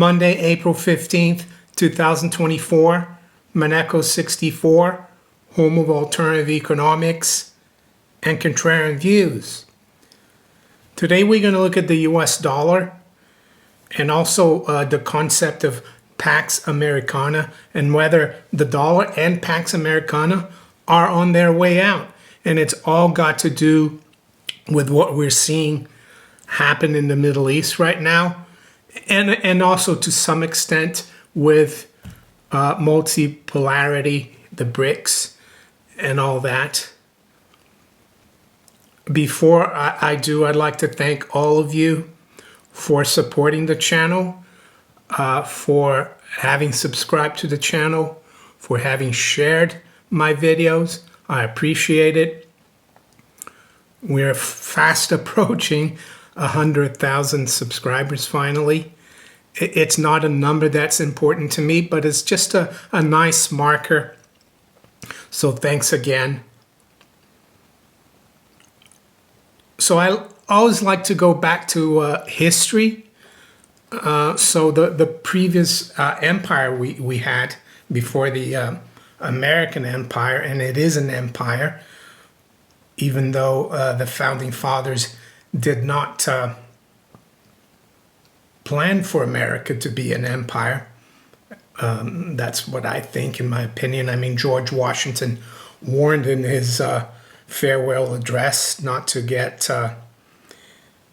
Monday, April 15th, 2024, Maneco 64, home of alternative economics and contrarian views. Today we're going to look at the US dollar and also the concept of Pax Americana and whether the dollar and Pax Americana are on their way out. And it's all got to do with what we're seeing happen in the Middle East right now, and also to some extent with multipolarity, the BRICS, and all that. Before I do, I'd like to thank all of you for supporting the channel, for having subscribed to the channel, for having shared my videos. I appreciate it. We're fast approaching 100,000 subscribers finally. It's not a number that's important to me, but it's just a nice marker. So thanks again. So I always like to go back to history. So the previous empire we had before the American Empire, and it is an empire, even though the founding fathers did not plan for America to be an empire. That's what I think, in my opinion. I mean, George Washington warned in his farewell address not to get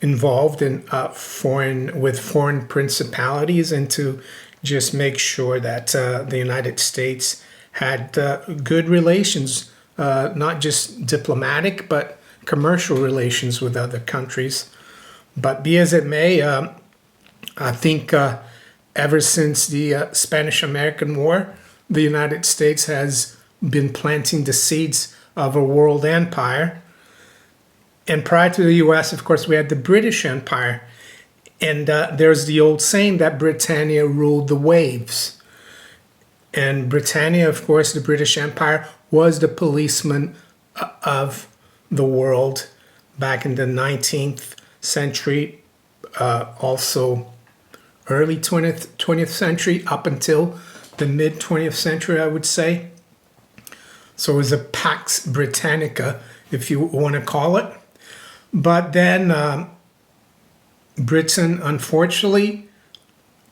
involved in foreign principalities, and to just make sure that the United States had good relations, not just diplomatic, but commercial relations with other countries. But be as it may, I think ever since the Spanish-American War, the United States has been planting the seeds of a world empire. And prior to the US, of course, we had the British Empire. And there's the old saying that Britannia ruled the waves. And Britannia, of course, the British Empire, was the policeman of the world back in the 19th century, also early 20th century, up until the mid-20th century, I would say. So it was a Pax Britannica, if you want to call it. But then Britain, unfortunately,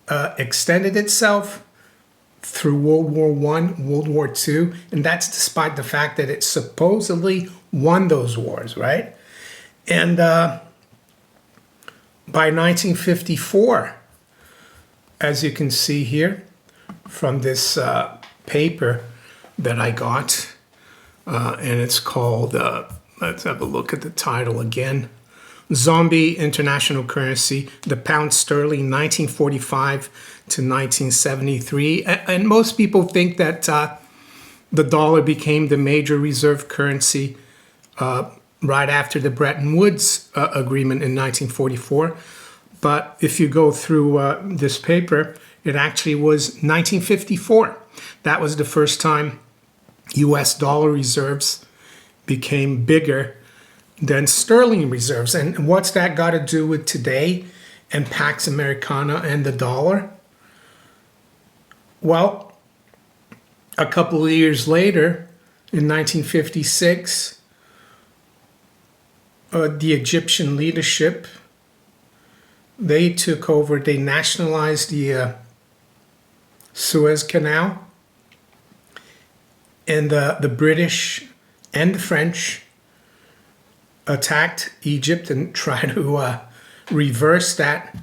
extended itself through World War I, World War II, and that's despite the fact that it supposedly won those wars, right? And by 1954, as you can see here from this paper that I got, and it's called, let's have a look at the title again, Zombie International Currency, the Pound Sterling, 1945 to 1973. And most people think that the dollar became the major reserve currency right after the Bretton Woods Agreement in 1944. But if you go through this paper, it actually was 1954. That was the first time US dollar reserves became bigger than sterling reserves. And what's that got to do with today and Pax Americana and the dollar? Well, a couple of years later, in 1956, the Egyptian leadership, they took over, they nationalized the Suez Canal, and the British and the French attacked Egypt and tried to reverse that,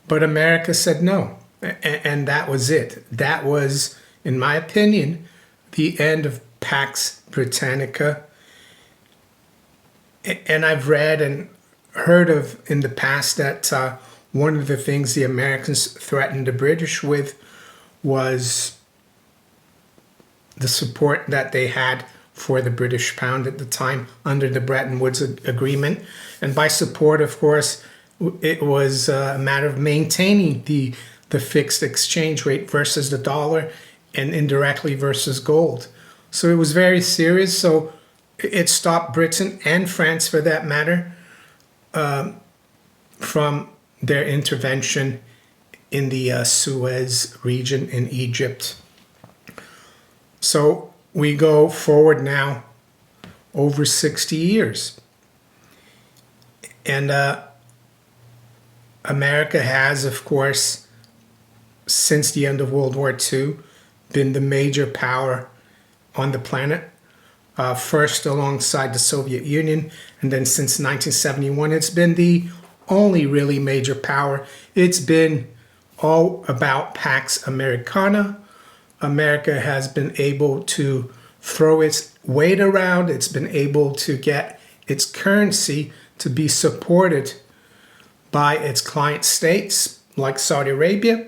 but America said no, and that was it. That was, in my opinion, the end of Pax Britannica. And I've read and heard of in the past that one of the things the Americans threatened the British with was the support that they had for the British pound at the time under the Bretton Woods Agreement. And by support, of course, it was a matter of maintaining the fixed exchange rate versus the dollar, and indirectly versus gold. So it was very serious. So it stopped Britain and France, for that matter, from their intervention in the Suez region in Egypt. So we go forward now over 60 years. And America has, of course, since the end of World War II, been the major power on the planet. First alongside the Soviet Union, and then since 1971, it's been the only really major power. It's been all about Pax Americana. America has been able to throw its weight around. It's been able to get its currency to be supported by its client states like Saudi Arabia,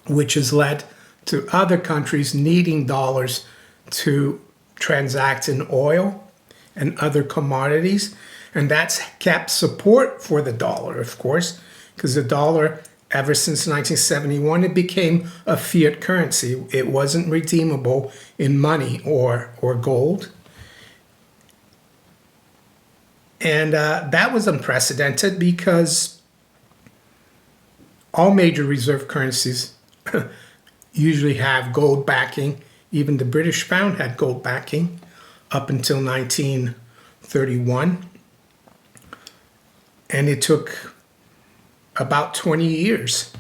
which has led to other countries needing dollars to transact in oil and other commodities. And that's kept support for the dollar, of course, because the dollar, ever since 1971, it became a fiat currency. It wasn't redeemable in money or gold. And that was unprecedented because all major reserve currencies usually have gold backing. Even the British pound had gold backing up until 1931. And it took about 20 years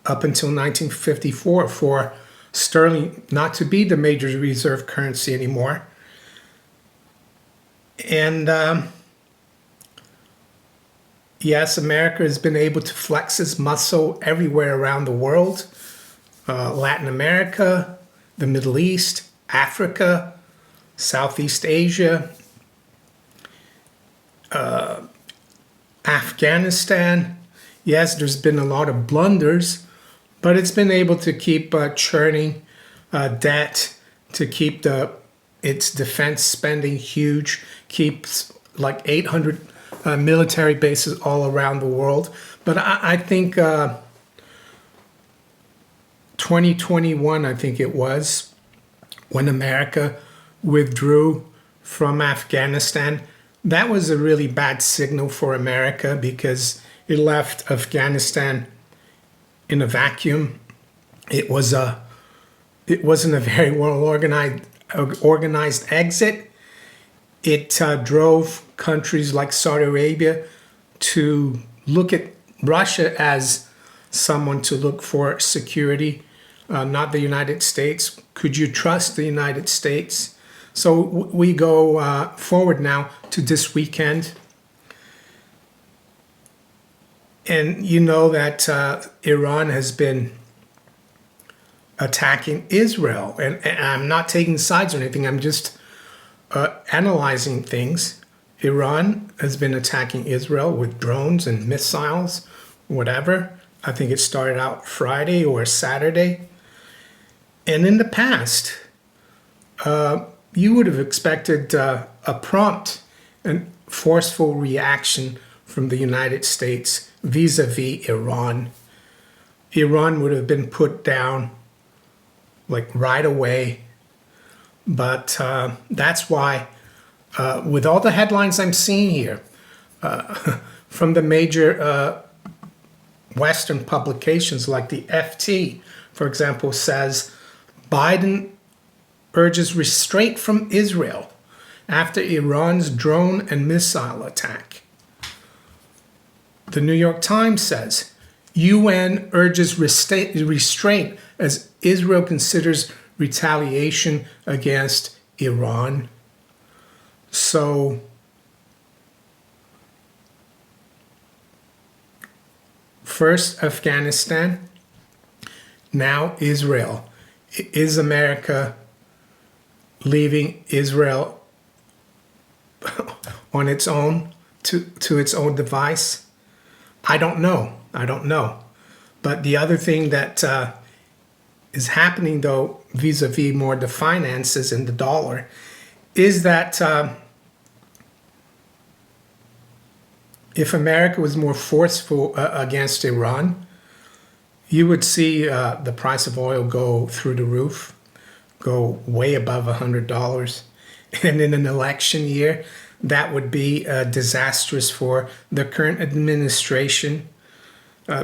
up until 1954 for sterling not to be the major reserve currency anymore. And yes, America has been able to flex its muscle everywhere around the world. Latin America, the Middle East, Africa, Southeast Asia, Afghanistan. Yes, there's been a lot of blunders, but it's been able to keep churning debt, to keep its defense spending huge, keeps like 800 military bases all around the world. But I think 2021, I think it was, when America withdrew from Afghanistan. That was a really bad signal for America because it left Afghanistan in a vacuum. It wasn't a very well organized exit. It drove countries like Saudi Arabia to look at Russia as someone to look for security, not the United States. Could you trust the United States? So we go forward now to this weekend. And you know that Iran has been attacking Israel. And I'm not taking sides or anything. I'm just analyzing things. Iran has been attacking Israel with drones and missiles, whatever. I think it started out Friday or Saturday. And in the past, you would have expected a prompt and forceful reaction from the United States vis-a-vis Iran. Iran would have been put down like right away. But that's why, with all the headlines I'm seeing here from the major Western publications like the FT, for example, says Biden urges restraint from Israel after Iran's drone and missile attack. The New York Times says UN urges restraint as Israel considers retaliation against Iran. So first Afghanistan, now Israel. Is America leaving Israel on its own to its own device? I don't know. But the other thing that is happening, though, vis-a-vis more the finances and the dollar, is that if America was more forceful against Iran, you would see the price of oil go through the roof, go way above $100. And in an election year, that would be disastrous for the current administration.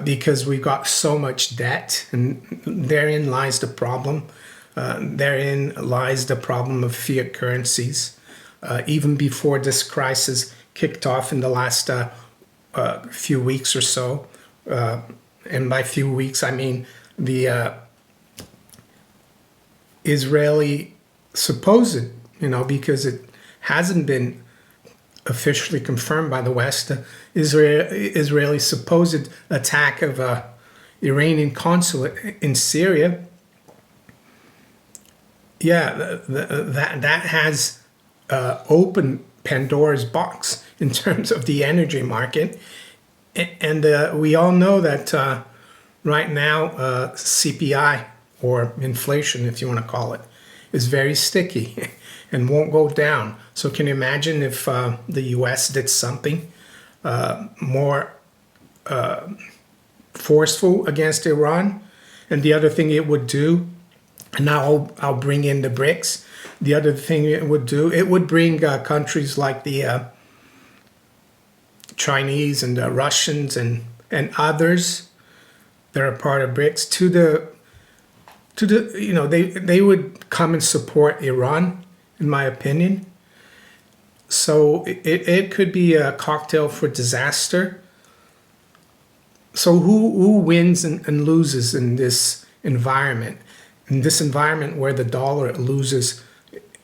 because we've got so much debt, and therein lies the problem. Therein lies the problem of fiat currencies. Even before this crisis kicked off in the last few weeks or so, and by few weeks I mean the Israeli supposed, because it hasn't been officially confirmed by the West, Israeli supposed attack of a Iranian consulate in Syria. Yeah, that has opened Pandora's box in terms of the energy market, and we all know that right now CPI, or inflation, if you want to call it, is very sticky and won't go down. So can you imagine if the U.S. did something more forceful against Iran? And the other thing it would do, and now I'll bring in the BRICS. The other thing it would do, it would bring countries like the Chinese and the Russians and others that are part of BRICS they would come and support Iran, in my opinion. So it could be a cocktail for disaster. So who wins and loses in this environment? In this environment where the dollar loses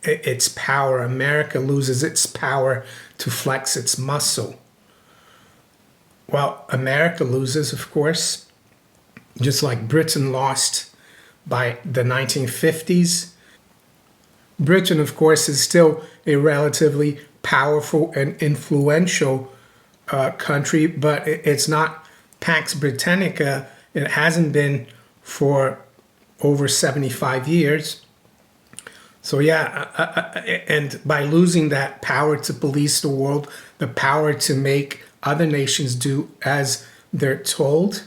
its power, America loses its power to flex its muscle. Well, America loses, of course, just like Britain lost by the 1950s. Britain, of course, is still a relatively powerful and influential country, but it's not Pax Britannica. It hasn't been for over 75 years. So yeah, and by losing that power to police the world, the power to make other nations do as they're told,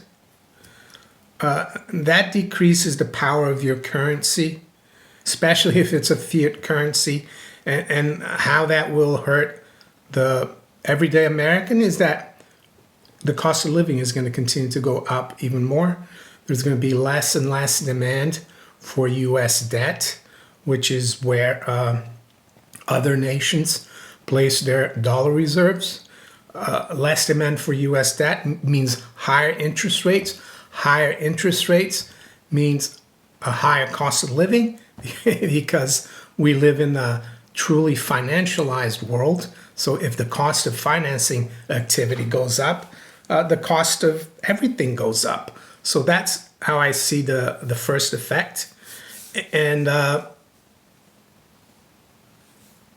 that decreases the power of your currency, especially if it's a fiat currency. And how that will hurt the everyday American is that the cost of living is going to continue to go up even more. There's going to be less and less demand for U.S. debt, which is where other nations place their dollar reserves. Less demand for U.S. debt means higher interest rates. Higher interest rates means a higher cost of living because we live in a truly financialized world. So if the cost of financing activity goes up, the cost of everything goes up. So that's how I see the first effect. And on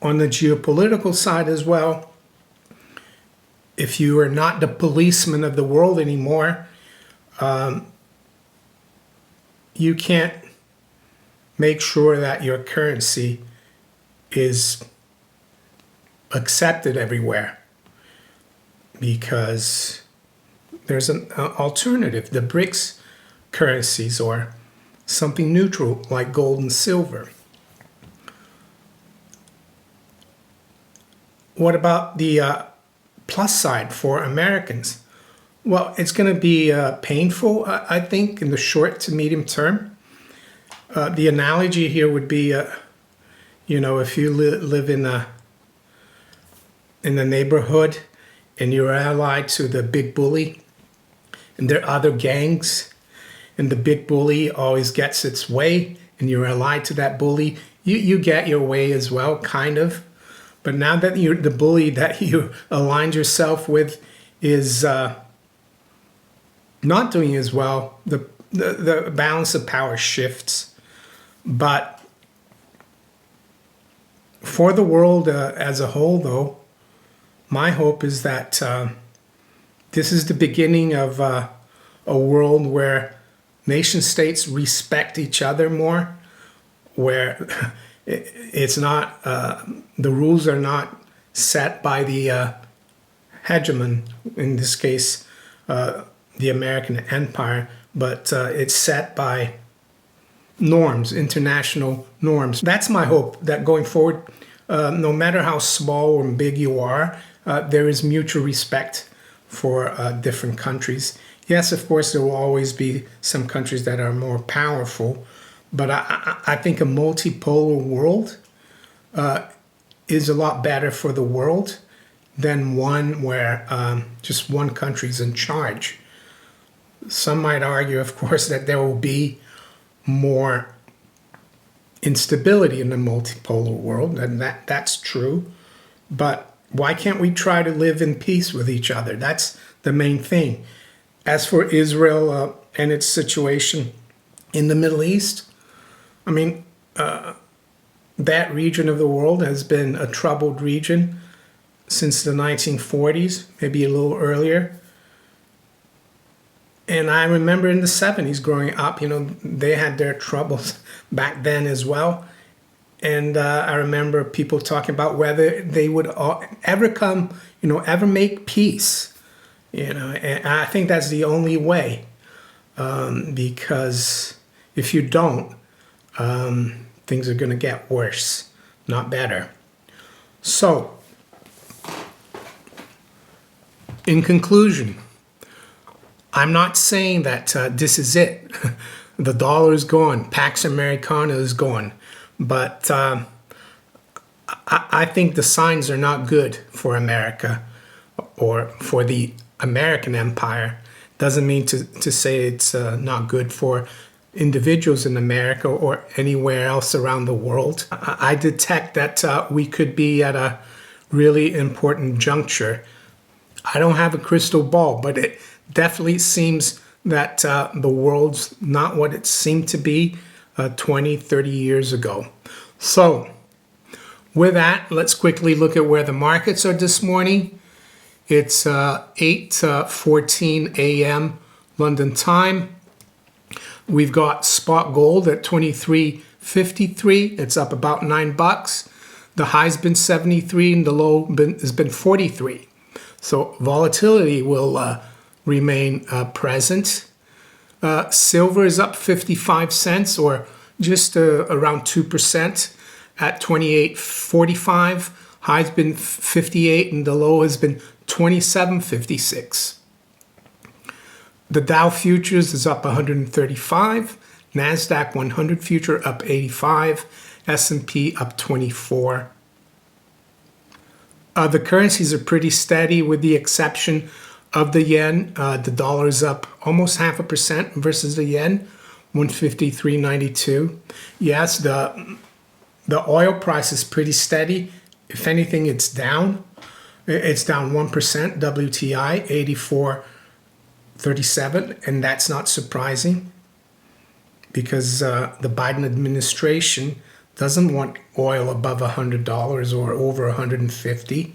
the geopolitical side as well, if you are not the policeman of the world anymore, you can't make sure that your currency is accepted everywhere, because there's an alternative, the BRICS currencies, or something neutral like gold and silver. What about the plus side for Americans? Well, it's going to be painful, I think, in the short to medium term. The analogy here would be, if you live in the neighborhood and you're allied to the big bully, and there are other gangs, and the big bully always gets its way, and you're allied to that bully, you get your way as well, kind of. But now that the bully that you aligned yourself with is not doing as well, the balance of power shifts. But for the world as a whole, though, my hope is that this is the beginning of a world where nation states respect each other more, where it's not, the rules are not set by the hegemon, in this case, the American empire, but it's set by norms, international norms. That's my hope, that going forward, no matter how small or big you are, there is mutual respect for different countries. Yes, of course, there will always be some countries that are more powerful, but I think a multipolar world is a lot better for the world than one where just one country's in charge. Some might argue, of course, that there will be more instability in the multipolar world, and that's true. But why can't we try to live in peace with each other? That's the main thing. As for Israel and its situation in the Middle East, I mean, that region of the world has been a troubled region since the 1940s, maybe a little earlier. And I remember in the 70s growing up, they had their troubles back then as well. And I remember people talking about whether they would ever come, ever make peace. And I think that's the only way. Because if you don't, things are going to get worse, not better. So, in conclusion, I'm not saying that this is it. The dollar is gone. Pax Americana is gone. But I think the signs are not good for America or for the American empire. Doesn't mean to say it's not good for individuals in America or anywhere else around the world. I detect that we could be at a really important juncture. I don't have a crystal ball, but it definitely seems that the world's not what it seemed to be 20, 30 years ago. So, with that, let's quickly look at where the markets are this morning. It's 8:14 a.m. London time. We've got spot gold at 23.53. It's up about $9. The high's been 73 and the low has been 43. So volatility will remain present. Silver is up 55 cents or just around 2% at 28.45. High's been 58 and the low has been 27.56. The Dow futures is up 135. NASDAQ 100 future up 85. S&P up 24. The currencies are pretty steady with the exception of the yen. The dollar is up almost 0.5% versus the yen, 153.92. Yes, the oil price is pretty steady. If anything, it's down. It's down 1%, WTI 84.37, and that's not surprising because the Biden administration doesn't want oil above $100 or over $150,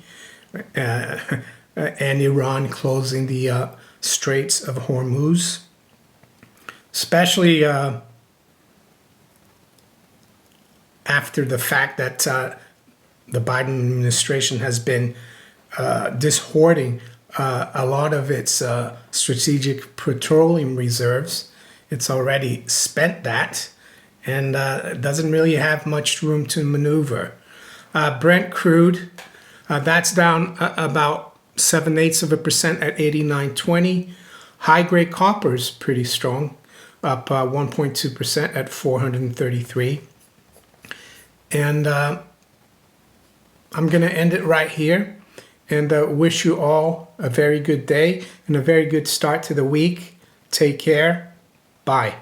and Iran closing the Straits of Hormuz, especially after the fact that the Biden administration has been dishoarding a lot of its strategic petroleum reserves. It's already spent that and doesn't really have much room to maneuver. Brent crude, that's down about 0.7% at 89.20. High-grade copper is pretty strong, up 1.2% at 433. And I'm going to end it right here and wish you all a very good day and a very good start to the week. Take care. Bye.